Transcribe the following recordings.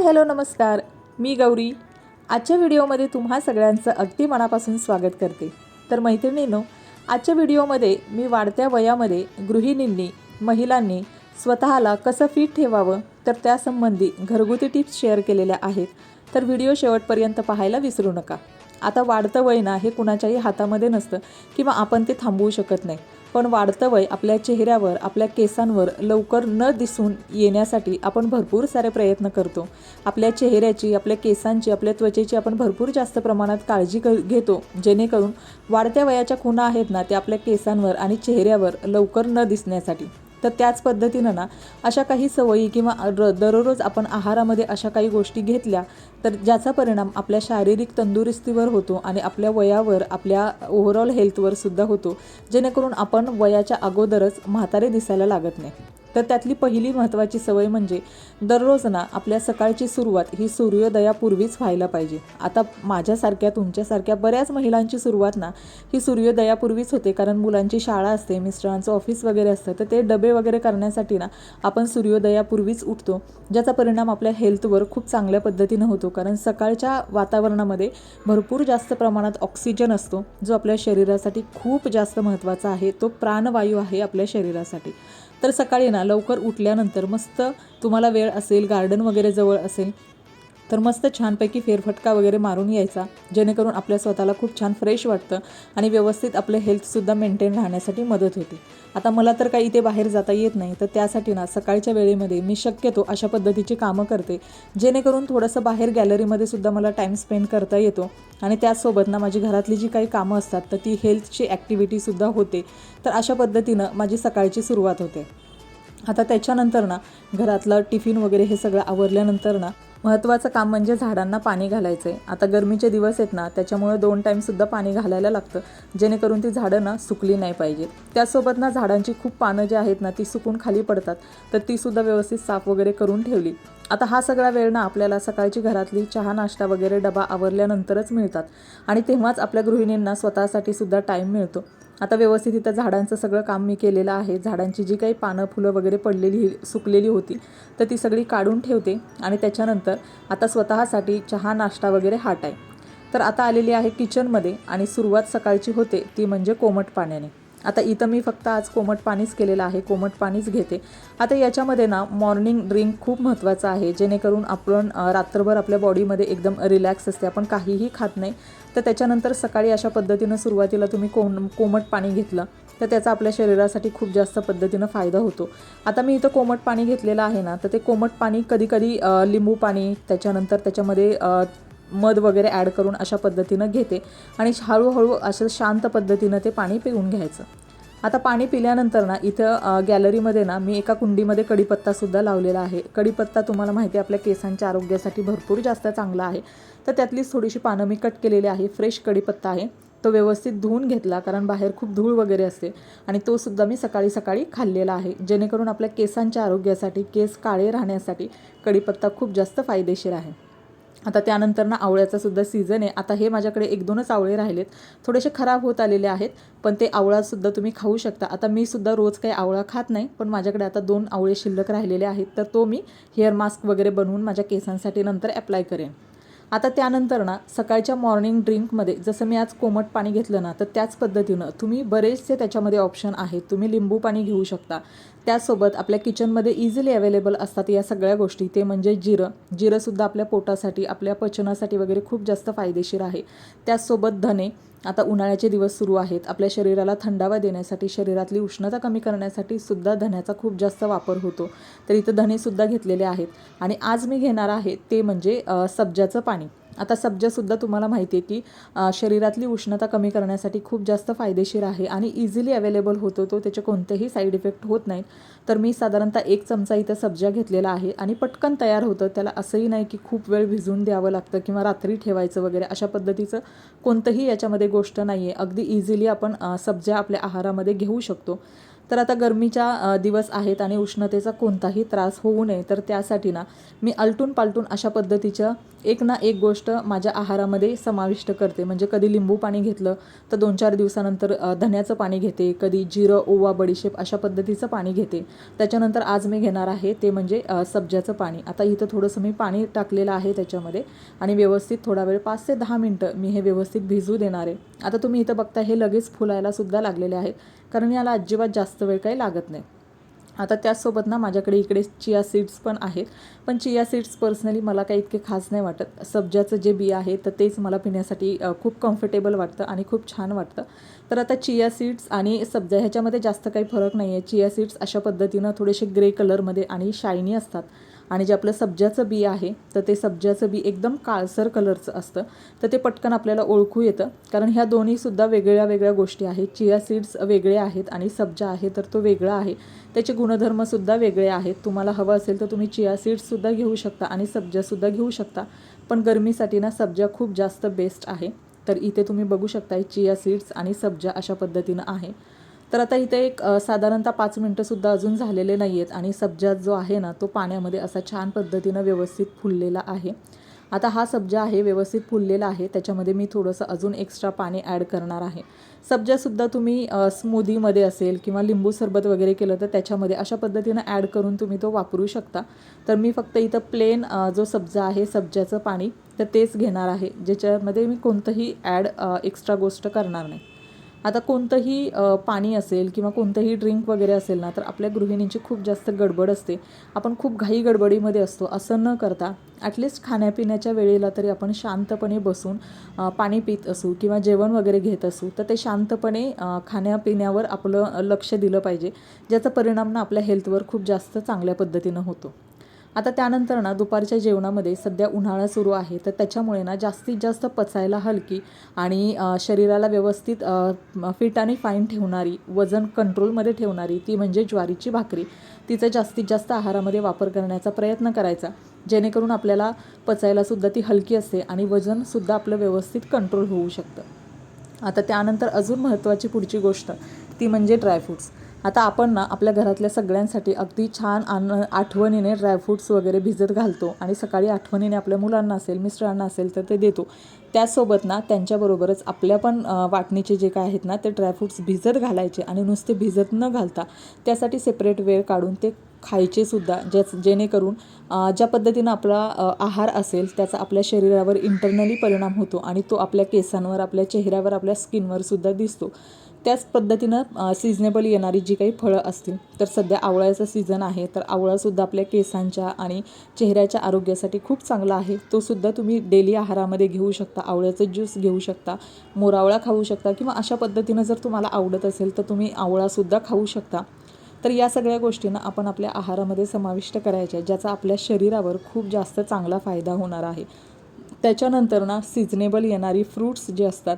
Hi hello नमस्कार, मी गौरी. आजच्या व्हिडिओमध्ये तुम्हा सगळ्यांचं अगदी मनापासून स्वागत करते. तर मैत्रिणींनो, आजच्या व्हिडिओमध्ये मी वाढत्या वयामध्ये गृहिणींनी महिलांनी स्वतःला कसं फिट ठेवावं तर त्यासंबंधी घरगुती टिप्स शेअर केलेल्या आहेत. तर व्हिडिओ शेवटपर्यंत पाहायला विसरू नका. आता वाढतं वय ना हे कुणाच्याही हातामध्ये नसतं किंवा आपण ते थांबवू शकत नाही. पण वाढतं वय आपल्या चेहऱ्यावर, आपल्या केसांवर लवकर न दिसून येण्यासाठी आपण भरपूर सारे प्रयत्न करतो. आपल्या चेहऱ्याची, आपल्या केसांची, आपल्या त्वचेची आपण भरपूर जास्त प्रमाणात काळजी घेतो, जेणेकरून वाढत्या वयाच्या खुणा आहेत ना ते आपल्या केसांवर आणि चेहऱ्यावर लवकर न दिसण्यासाठी. तर त्याच पद्धतीनं ना अशा काही सवयी किंवा दररोज आपण आहारामध्ये अशा काही गोष्टी घेतल्या तर ज्याचा परिणाम आपल्या शारीरिक तंदुरुस्तीवर होतो आणि आपल्या वयावर, आपल्या ओव्हरऑल हेल्थवर सुद्धा होतो, जेणेकरून आपण वयाच्या अगोदरच म्हातारे दिसायला लागत नाही. तर त्यातली पहिली महत्त्वाची सवय म्हणजे दररोज ना आपल्या सकाळची सुरुवात ही सूर्योदयापूर्वीच व्हायला पाहिजे. आता माझ्यासारख्या, तुमच्यासारख्या बऱ्याच महिलांची सुरुवात ना ही सूर्योदयापूर्वीच होते, कारण मुलांची शाळा असते, मिस्टरांचं ऑफिस वगैरे असतं, तर ते डबे वगैरे करण्यासाठी ना आपण सूर्योदयापूर्वीच उठतो, ज्याचा परिणाम आपल्या हेल्थवर खूप चांगल्या पद्धतीनं होतो. कारण सकाळच्या वातावरणामध्ये भरपूर जास्त प्रमाणात ऑक्सिजन असतो, जो आपल्या शरीरासाठी खूप जास्त महत्त्वाचा आहे. तो प्राणवायू आहे आपल्या शरीरासाठी. तर सकाळी ना लवकर उठल्यानंतर मस्त, तुम्हाला वेळ असेल, गार्डन वगैरे जवळ असेल तर मस्त छानपैकी फेरफटका वगैरे मारून यायचा, जेणेकरून आपल्या स्वतःला खूप छान फ्रेश वाटतं आणि व्यवस्थित आपलं हेल्थसुद्धा मेंटेन राहण्यासाठी मदत होते. आता मला तर काही इथे बाहेर जाता येत नाही, तर त्यासाठी ना सकाळच्या वेळेमध्ये मी शक्यतो अशा पद्धतीची कामं करते, जेणेकरून थोडंसं बाहेर गॅलरीमध्ये सुद्धा मला टाईम स्पेंड करता येतो आणि त्याचसोबत ना माझी घरातली जी काही कामं असतात तर ती हेल्थची ॲक्टिव्हिटीसुद्धा होते. तर अशा पद्धतीनं माझी सकाळची सुरुवात होते. आता त्याच्यानंतर ना घरातलं टिफिन वगैरे हे सगळं आवरल्यानंतर ना महत्त्वाचं काम म्हणजे झाडांना पाणी घालायचं आहे. आता गरमीचे दिवस आहेत ना, त्याच्यामुळे 2 टाईमसुद्धा पाणी घालायला लागतं, जेणेकरून ती झाडं ना सुकली नाही पाहिजेत. त्यासोबत ना झाडांची खूप पानं जी आहेत ना ती सुकून खाली पडतात, तर तीसुद्धा व्यवस्थित साफ वगैरे करून ठेवली. आता हा सगळा वेळ ना आपल्याला सकाळची घरातली चहा, नाश्ता वगैरे डबा आवरल्यानंतरच मिळतात आणि तेव्हाच आपल्या गृहिणींना स्वतःसाठी सुद्धा टाईम मिळतो. आता व्यवस्थित इथं झाडांचं सगळं काम मी केलेलं आहे. झाडांची जी काही पानं, फुलं वगैरे पडलेली, सुकलेली होती, तर ती सगळी काढून ठेवते आणि त्याच्यानंतर आता स्वतःसाठी चहा, नाश्ता वगैरे हा टाईम. तर आता आलेली आहे किचनमध्ये आणि सुरुवात सकाळची होते ती म्हणजे कोमट पाण्याने. आता इथं मी फक्त आज कोमट पाणीच केलेलं आहे, कोमट पाणीच घेते. आता याच्यामध्ये ना मॉर्निंग ड्रिंक खूप महत्त्वाचं आहे, जेणेकरून आपण रात्रभर आपल्या बॉडीमध्ये एकदम रिलॅक्स असते, आपण काहीही खात नाही. तर त्याच्यानंतर सकाळी अशा पद्धतीनं सुरुवातीला तुम्ही कोमट पाणी घेतलं तर त्याचा आपल्या शरीरासाठी खूप जास्त पद्धतीनं फायदा होतो. आता मी इथं कोमट पाणी घेतलेलं आहे ना, तर ते कोमट पाणी कधीकधी लिंबू पाणी, त्याच्यानंतर त्याच्यामध्ये मध वगैरे ॲड करून अशा पद्धतीनं घेते आणि हळूहळू असं शांत पद्धतीनं ते पाणी पिऊन घ्यायचं. आता पाणी पिल्यानंतर ना इथं गॅलरीमध्ये ना मी एका कुंडीमध्ये कढीपत्तासुद्धा लावलेला आहे. कढीपत्ता तुम्हाला माहिती आहे आपल्या केसांच्या आरोग्यासाठी भरपूर जास्त चांगला आहे. तर त्यातलीच थोडीशी पानं मी कट केलेली आहे. फ्रेश कढीपत्ता आहे, तो व्यवस्थित धुवून घेतला, कारण बाहेर खूप धूळ वगैरे असते आणि तो सुद्धा मी सकाळी सकाळी खाल्लेला आहे, जेणेकरून आपल्या केसांच्या आरोग्यासाठी, केस काळे राहण्यासाठी कढीपत्ता खूप जास्त फायदेशीर आहे. आता त्यानंतर ना आवळ्याचा सुद्धा सीझन आहे. आता हे माझ्याकडे 1-2च आवळे राहिलेत, थोडेसे खराब होत आलेले आहेत, पण ते आवळासुद्धा तुम्ही खाऊ शकता. आता मी सुद्धा रोज काही आवळा खात नाही, पण माझ्याकडे आता 2 आवळे शिल्लक राहिलेले आहेत, तर तो मी हेअर मास्क वगैरे बनवून माझ्या केसांसाठी नंतर ॲप्लाय करेन. आता त्यानंतर ना सकाळच्या मॉर्निंग ड्रिंकमध्ये जसं मी आज कोमट पाणी घेतलं ना, तर त्याच पद्धतीनं तुम्ही बरेचसे त्याच्यामध्ये ऑप्शन आहेत. तुम्ही लिंबू पाणी घेऊ शकता. त्यासोबत आपल्या किचनमध्ये इझिली अवेलेबल असतात या सगळ्या गोष्टी, ते म्हणजे जिरंसुद्धा आपल्या पोटासाठी, आपल्या पचनासाठी वगैरे खूप जास्त फायदेशीर आहे. त्याचसोबत धने. आता उन्हाळ्याचे दिवस सुरू आहेत, आपल्या शरीराला थंडावा देण्यासाठी, शरीरातली उष्णता कमी करण्यासाठी सुद्धा धन्याचा खूप जास्त वापर होतो. तर इथं धनेसुद्धा घेतलेले आहेत आणि आज मी घेणार आहे ते म्हणजे सब्जाचं पाणी. आता सब्जासुद्धा तुम्हाला माहिती आहे की शरीरातली उष्णता कमी करण्यासाठी खूप जास्त फायदेशीर आहे आणि इझिली अवेलेबल होतो तो, त्याचे कोणतेही साईड इफेक्ट होत नाहीत. तर मी साधारणतः 1 चमचा इथं सब्जा घेतलेला आहे आणि पटकन तयार होतं. त्याला असंही नाही की खूप वेळ भिजवून द्यावं लागतं किंवा रात्री ठेवायचं वगैरे, अशा पद्धतीचं कोणतंही याच्यामध्ये गोष्ट नाही आहे. अगदी इझिली आपण सब्जा आपल्या आहारामध्ये घेऊ शकतो. तर आता गरमीच्या दिवस आहेत आणि उष्णतेचा कोणताही त्रास होऊ नये, तर त्यासाठी ना मी आलटून पालटून अशा पद्धतीच्या एक ना एक गोष्ट माझ्या आहारामध्ये समाविष्ट करते. म्हणजे कधी लिंबू पाणी घेतलं तर 2-4 दिवसानंतर धण्याचं पाणी घेते, कधी जिरं, ओवा, बडीशेप अशा पद्धतीचं पाणी घेते. त्याच्यानंतर आज मी घेणार आहे ते म्हणजे सब्जाचं पाणी. आता इथं थोडंसं मी पाणी टाकलेलं आहे त्याच्यामध्ये आणि व्यवस्थित थोडा वेळ 5 ते 10 मिनटं मी हे व्यवस्थित भिजू देणार आहे. आता तुम्ही इथं बघता हे लगेच फुलायला सुद्धा लागलेले आहेत, कारण याला अजिबात जास्त वेळ काही लागत नाही. आता त्याचसोबत ना माझ्याकडे इकडे चिया सीड्स पण आहेत, पण चिया सीड्स पर्सनली मला काही इतके खास नाही वाटत. सब्जाचं जे बी आहे तर तेच मला पिण्यासाठी खूप कम्फर्टेबल वाटतं आणि खूप छान वाटतं. तर आता चिया सीड्स आणि सब्जा ह्याच्यामध्ये जास्त काही फरक नाही आहे. चिया सीड्स अशा पद्धतीनं थोडेसे ग्रे कलरमध्ये आणि शायनी असतात आणि जे आपलं सब्जाचं बी आहे तर ते सब्जाचं बी एकदम काळसर कलरचं असतं. तर ते पटकन आपल्याला ओळखू येतं, कारण ह्या दोन्हीसुद्धा वेगळ्या वेगळ्या गोष्टी आहेत. चिया सीड्स वेगळे आहेत आणि सब्जा आहे तर तो वेगळा आहे. त्याचे गुणधर्मसुद्धा वेगळे आहेत. तुम्हाला हवं असेल तर तुम्ही चिया सीड्ससुद्धा घेऊ शकता आणि सब्जासुद्धा घेऊ शकता, पण गरमीसाठी ना सब्जा खूप जास्त बेस्ट आहे. तर इथे तुम्ही बघू शकता चिया सीड्स आणि सब्जा अशा पद्धतीनं आहे. तर आता इथे एक साधारणतः 5 मिनटंसुद्धा अजून झालेले नाही आहेत आणि सब्जा जो आहे ना तो पाण्यामध्ये असा छान पद्धतीनं व्यवस्थित फुललेला आहे. आता हा सब्जा आहे व्यवस्थित फुललेला आहे, त्याच्यामध्ये मी थोडंसं अजून एक्स्ट्रा पाणी ॲड करणार आहे. सब्जासुद्धा तुम्ही स्मूदीमध्ये असेल किंवा लिंबू सरबत वगैरे केलं तर त्याच्यामध्ये अशा पद्धतीनं ॲड करून तुम्ही तो वापरू शकता. तर मी फक्त इथं प्लेन जो सब्जा आहे सब्जाचं पाणी तर तेच घेणार आहे, ज्याच्यामध्ये मी कोणतंही ॲड एक्स्ट्रा गोष्ट करणार नाही. आता कोणतंही पाणी असेल किंवा कोणतंही ड्रिंक वगैरे असेल ना तर आपल्या गृहिणींची खूप जास्त गडबड असते. आपण खूप घाई गडबडीमध्ये असतो. असं न करता ॲटलिस्ट खाण्यापिण्याच्या वेळेला तरी आपण शांतपणे बसून पाणी पित असू किंवा जेवण वगैरे घेत असू तर ते शांतपणे खाण्यापिण्यावर आपलं लक्ष दिलं पाहिजे, ज्याचा परिणाम ना आपल्या हेल्थवर खूप जास्त चांगल्या पद्धतीनं होतो. आता त्यानंतर ना दुपारच्या जेवणामध्ये सध्या उन्हाळा सुरू आहे तर त्याच्यामुळे ना जास्तीत जास्त पचायला हलकी आणि शरीराला व्यवस्थित फिट आणि फाईन ठेवणारी, वजन कंट्रोलमध्ये ठेवणारी ती म्हणजे ज्वारीची भाकरी. तिचा जास्तीत जास्त आहारामध्ये वापर करण्याचा प्रयत्न करायचा, जेणेकरून आपल्याला पचायलासुद्धा ती हलकी असते आणि वजनसुद्धा आपलं व्यवस्थित कंट्रोल होऊ शकतं. आता त्यानंतर अजून महत्त्वाची पुढची गोष्ट ती म्हणजे ड्रायफ्रूट्स. आता आपण ना आपल्या घरातल्या सगळ्यांसाठी अगदी छान आठवणीने ड्रायफ्रूट्स वगैरे भिजत घालतो आणि सकाळी आठवणीने आपल्या मुलांना असेल, मिस्टरांना असेल तर ते देतो. त्याचसोबत ना त्यांच्याबरोबरच आपल्या पण वाटणीचे जे काय आहेत ना ते ड्रायफ्रूट्स भिजत घालायचे आणि नुसते भिजत न घालता त्यासाठी सेपरेट वेळ काढून ते खायचेसुद्धा, जेणेकरून ज्या पद्धतीनं आपला आहार असेल त्याचा आपल्या शरीरावर इंटरनली परिणाम होतो आणि तो आपल्या केसांवर, आपल्या चेहऱ्यावर, आपल्या स्किनवरसुद्धा दिसतो. त्याच पद्धतीनं सिजनेबल येणारी जी काही फळं असतील, तर सध्या आवळ्याचं सीझन आहे तर आवळासुद्धा आपल्या केसांच्या आणि चेहऱ्याच्या आरोग्यासाठी खूप चांगला आहे. तोसुद्धा तुम्ही डेली आहारामध्ये घेऊ शकता. आवळ्याचं ज्यूस घेऊ शकता, मोरावळा खाऊ शकता किंवा अशा पद्धतीनं जर तुम्हाला आवडत असेल तर तुम्ही आवळासुद्धा खाऊ शकता. तर या सगळ्या गोष्टींना आपण आपल्या आहारामध्ये समाविष्ट करायच्या, ज्याचा आपल्या शरीरावर खूप जास्त चांगला फायदा होणार आहे. त्याच्यानंतर ना सिजनेबल येणारी फ्रूट्स जी असतात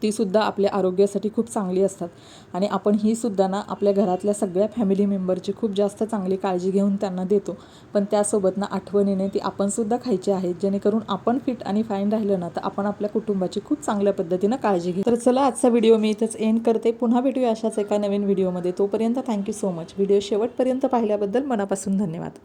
तीसुद्धा आपल्या आरोग्यासाठी खूप चांगली असतात आणि आपण हीसुद्धा ना आपल्या घरातल्या सगळ्या फॅमिली मेंबरची खूप जास्त चांगली काळजी घेऊन त्यांना देतो. पण त्यासोबत ना आठवणीने ती आपणसुद्धा खायची आहेत, जेणेकरून आपण फिट आणि फाईन राहिलं ना तर आपण आपल्या कुटुंबाची खूप चांगल्या पद्धतीनं काळजी घेऊ. तर चला आजचा व्हिडिओ मी इथंच एंड करते. पुन्हा भेटूया अशाच एका नवीन व्हिडिओमध्ये. तोपर्यंत थँक्यू सो मच. व्हिडिओ शेवटपर्यंत पाहिल्याबद्दल मनापासून धन्यवाद.